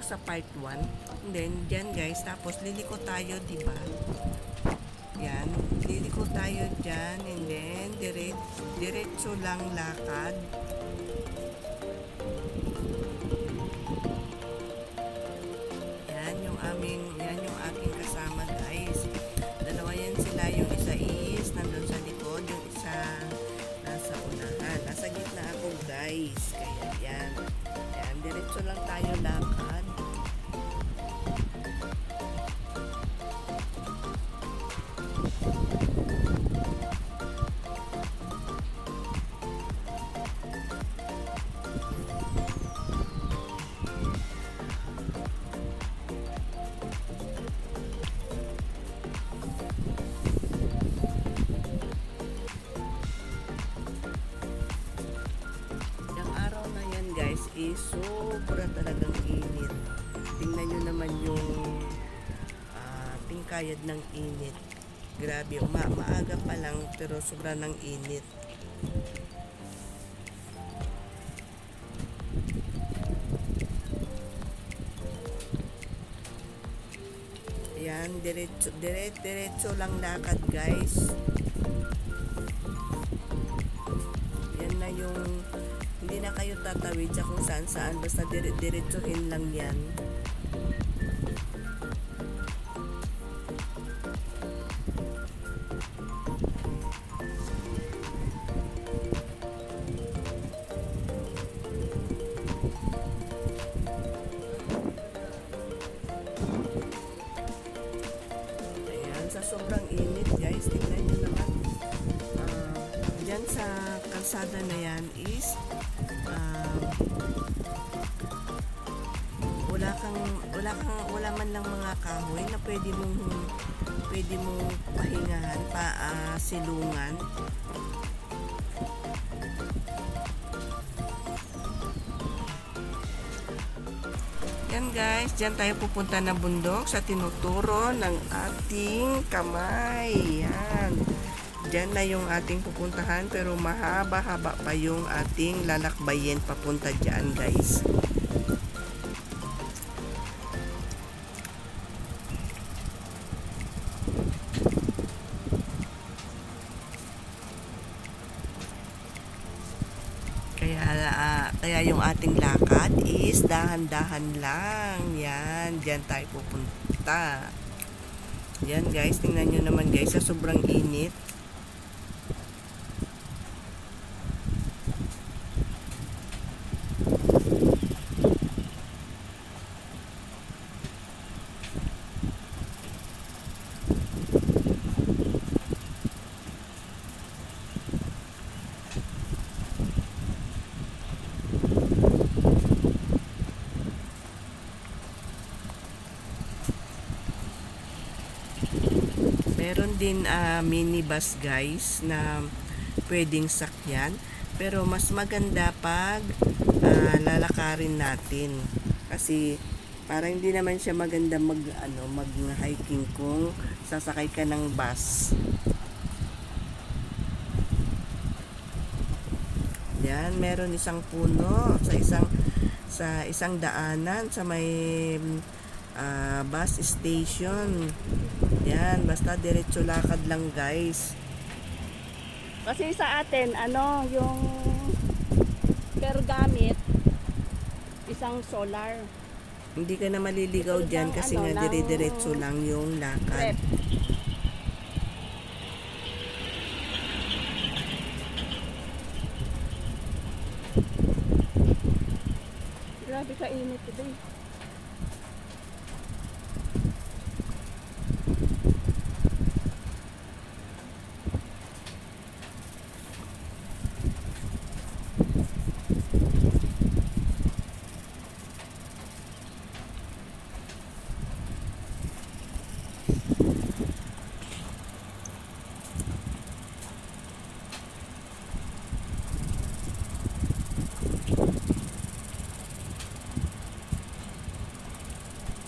sa part 1. And then, dyan guys, tapos liliko tayo, diba? Yan, liliko tayo dyan, and then, diretso lang lakad. Yan yung aking kasama guys. Dalawa yan sila, yung isa is nandun sa likod, yung isa nasa unahan. Nasa gitna ako guys. Kaya yan. Yan, diretso lang tayo lakad. Guys, is sobra talagang init. Tingnan nyo naman yung tingkayad ng init. Grabe, maaga pa lang pero sobra ng init. Ayan, diretso lang lakad guys. Yan na yung hindi na kayo tatawid sa kung saan basta diretsuhin lang yan. Ayan, sa sobrang init guys, tingnan nyo naman. Dyan sa kalsada na yan is wala man lang mga kahoy na pwede mong pahingahan, silungan. Yan guys, dyan tayo pupunta na bundok sa tinuturo ng ating kamay. Yan. Diyan na yung ating pupuntahan pero mahaba-haba pa yung ating lalakbayin papunta dyan guys. Kaya yung ating lakad is dahan-dahan lang. Yan, diyan tayo pupunta. Yan guys, tingnan nyo naman guys sa sobrang init. Meron din minibus guys na pwedeng sakyan, pero mas maganda pag lalakarin natin kasi para hindi naman siya maganda mag-hiking kung sasakay ka ng bus. Yan, meron isang puno sa isang daanan sa may bus station. Yan, basta diretso lakad lang guys. Kasi sa atin, yung per gamit, isang solar. Hindi ka na maliligaw dyan kasi nga dire-diretso lang yung lakad. Grabe ka init today.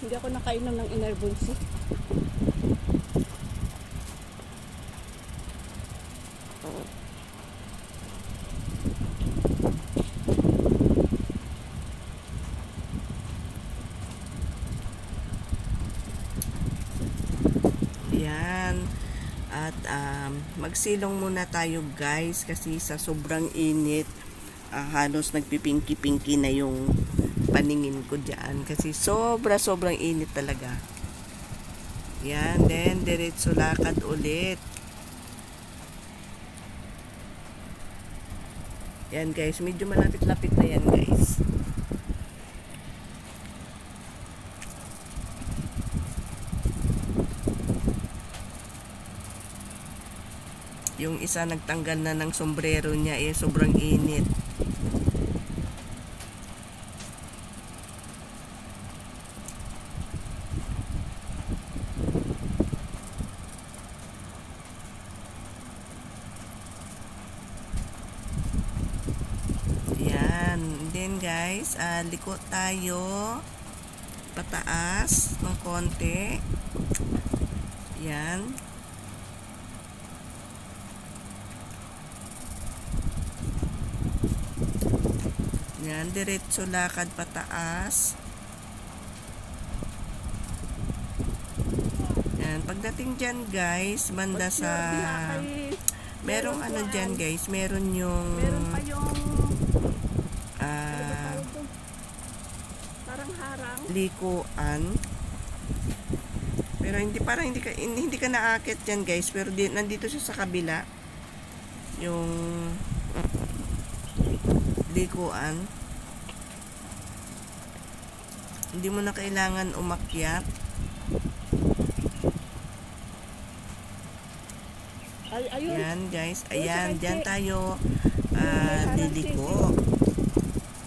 Hindi ako nakainom ng Enervonsi. Yan. At magsilong muna tayo guys kasi sa sobrang init halos nagpipinki-pinki na yung paningin ko dyan kasi sobrang init talaga. Yan, then diretso lakad ulit. Yan guys, medyo malapit-lapit na yan guys. Yung isa nagtanggal na ng sombrero niya sobrang init. Yan. Then guys, liko tayo pataas ng konti. Yan. Yan, diretso lakad pataas. Yan, pagdating dyan guys, banda sa merong ano dyan guys, meron pa yung parang harang likuan. Pero hindi ka naakit dyan guys, pero nandito siya sa kabila. Yung likuan. Hindi mo na kailangan umakyat. Yan guys, ayan, dyan tayo liliko.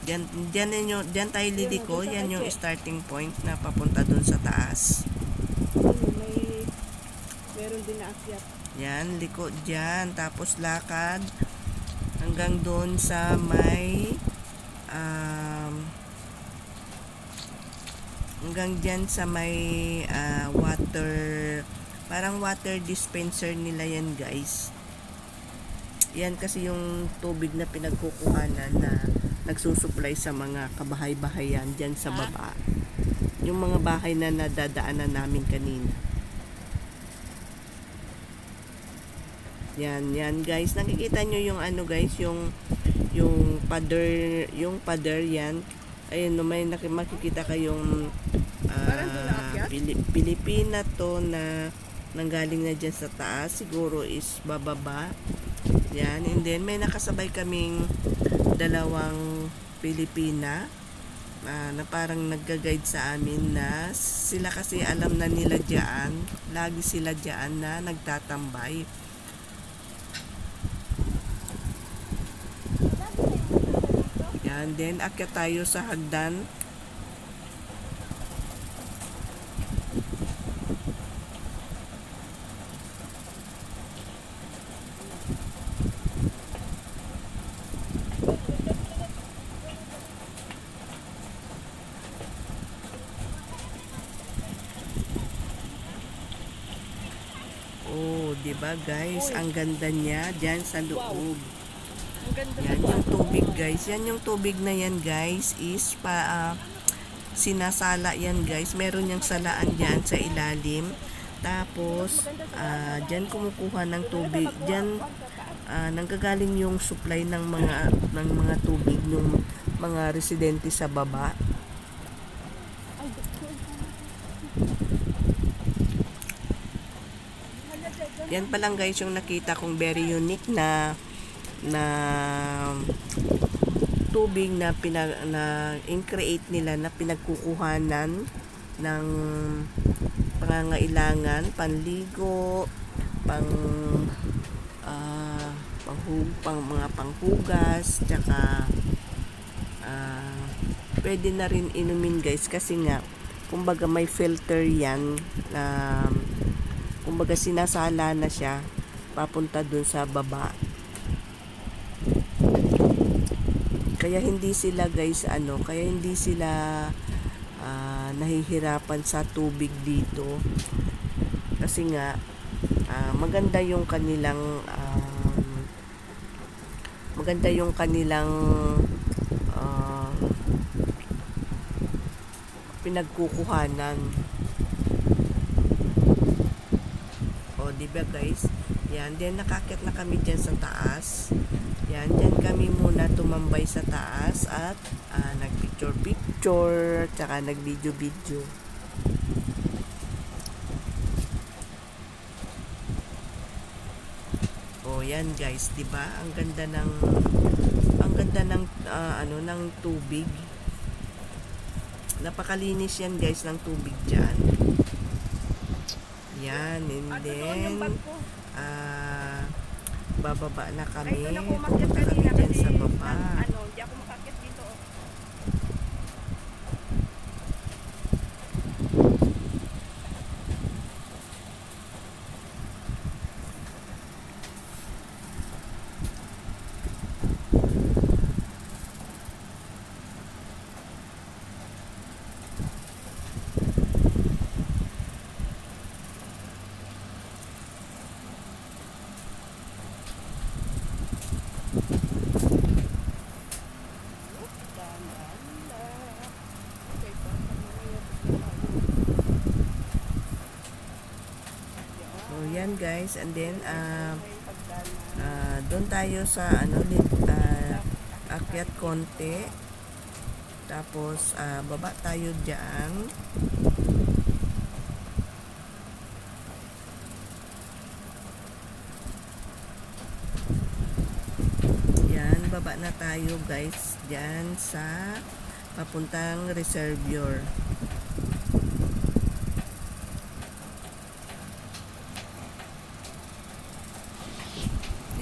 Dyan tayo liliko. Yan yung starting point na papunta dun sa taas. Meron din na akyat. Yan, liko dyan. Tapos lakad hanggang doon sa may hanggang dyan sa may water, parang water dispenser nila yan guys. Yan kasi yung tubig na pinagkukuhanan na nagsusupply sa mga kabahay-bahayan dyan sa baba. Yung mga bahay na nadadaanan namin kanina. Yan guys, nakikita nyo yung ano guys, yung pader yan. Ayun, no, may makikita kayong Pilipina to na nanggaling na dyan sa taas, siguro is bababa. Yan, and then may nakasabay kaming dalawang Pilipina na parang nagga-guide sa amin na sila kasi alam na nila dyan, lagi sila dyan na nagtatambay. Yan, then akyat tayo sa hagdan. Oh, 'di ba guys? Ang ganda niya diyan sa loob. Yan yung tubig guys. Yan yung tubig na yan guys is sinasala yan guys. Meron yung salaan diyan sa ilalim. Tapos diyan kumukuha ng tubig. Diyan nanggagaling yung supply ng mga tubig ng mga residente sa baba. Yan pa lang guys yung nakita kong very unique na tubig na in-create nila na pinagkukuhanan ng pangangailangan, panligo, mga panghugas, tsaka pwede na rin inumin guys kasi nga kumbaga may filter yan na kumbaga sinasala na siya papunta dun sa baba. Kaya hindi sila guys kaya hindi sila nahihirapan sa tubig dito. Kasi nga maganda yung kanilang pinagkukuhanan. di ba guys? Yan, then nakakit na kami dyan sa taas. Yan, dyan kami muna tumambay sa taas at nagpicture-picture, tsaka nagvideo-video. Oh, yan guys, 'di ba? Ang ganda ng ng tubig. Napakalinis yan guys ng tubig diyan. Yan, and then bababa na kami. Pupunta kami dyan sa baba. Di ako makakit dito. So yan guys, and then doon tayo sa akyat konti. Tapos baba tayo diyan. Yan, baba na tayo guys diyan sa papuntang reservoir.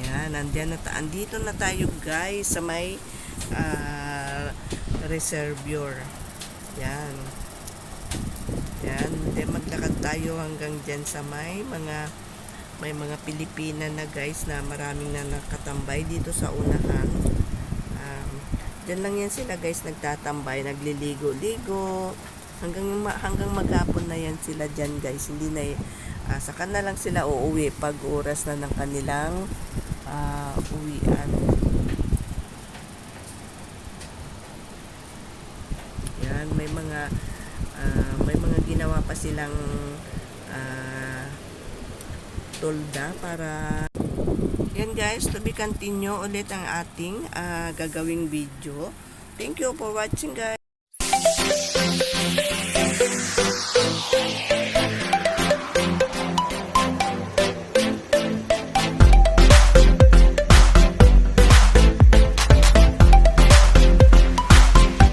Yan, andito na tayo guys sa may reservoir. Yan. Yan, then maglakad tayo hanggang dyan sa may mga Pilipina na guys na maraming na nakatambay dito sa unahan. Dyan lang yan sila guys nagtatambay, nagliligo-ligo. Hanggang maghapon na yan sila dyan guys. Hindi na saka na lang sila uuwi pag oras na ng kanilang uwian. Yan, may mga ginawa pa silang tolda para yan guys, to be continue ulit ang ating gagawing video. Thank you for watching guys.